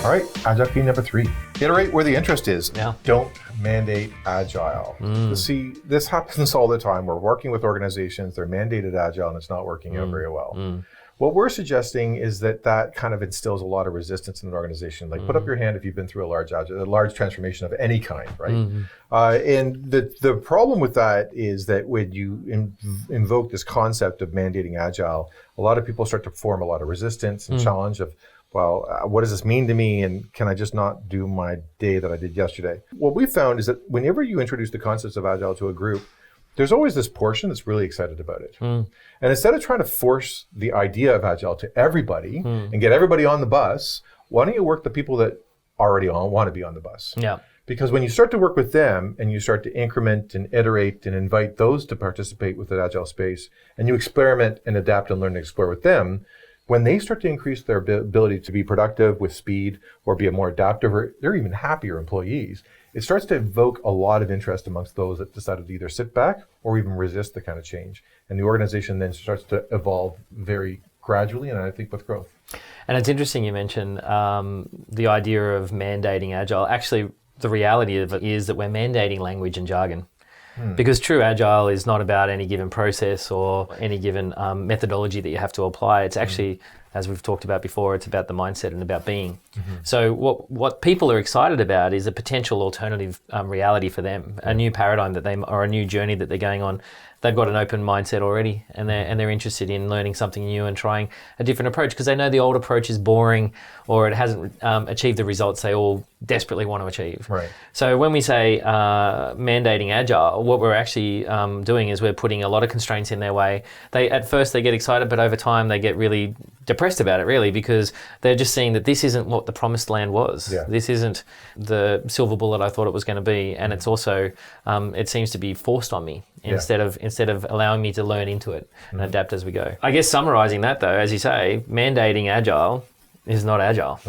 All right, Agile key number 3. Iterate where the interest is. Yeah. Don't mandate Agile. See, this happens all the time. We're working with organizations, they're mandated Agile, and it's not working out very well. What we're suggesting is that kind of instills a lot of resistance in an organization. Like, put up your hand if you've been through a large transformation of any kind, right? And the problem with that is that when you invoke this concept of mandating Agile, a lot of people start to form a lot of resistance and challenge of, well, what does this mean to me? And can I just not do my day that I did yesterday? What we found is that whenever you introduce the concepts of Agile to a group, there's always this portion that's really excited about it. And instead of trying to force the idea of Agile to everybody and get everybody on the bus, why don't you work the people that already want to be on the bus? Yeah. Because when you start to work with them and you start to increment and iterate and invite those to participate with the Agile space, and you experiment and adapt and learn to explore with them, when they start to increase their ability to be productive with speed or be a more adaptive, or they're even happier employees, it starts to evoke a lot of interest amongst those that decided to either sit back or even resist the kind of change. And the organization then starts to evolve very gradually, and I think with growth. And it's interesting you mentioned the idea of mandating Agile. Actually, the reality of it is that we're mandating language and jargon. Because true Agile is not about any given process or any given methodology that you have to apply. It's actually, as we've talked about before, it's about the mindset and about being. So what people are excited about is a potential alternative reality for them, a new paradigm or a new journey that they're going on. They've got an open mindset already, and they're interested in learning something new and trying a different approach because they know the old approach is boring or it hasn't achieved the results they all desperately want to achieve. Right. So when we say mandating Agile, what we're actually doing is we're putting a lot of constraints in their way. At first they get excited, but over time they get really depressed about it, really, because they're just seeing that this isn't what the promised land was. Yeah. This isn't the silver bullet I thought it was going to be, and it's also it seems to be forced on me instead of allowing me to learn into it and adapt as we go. I guess summarizing that though, as you say, mandating Agile is not Agile.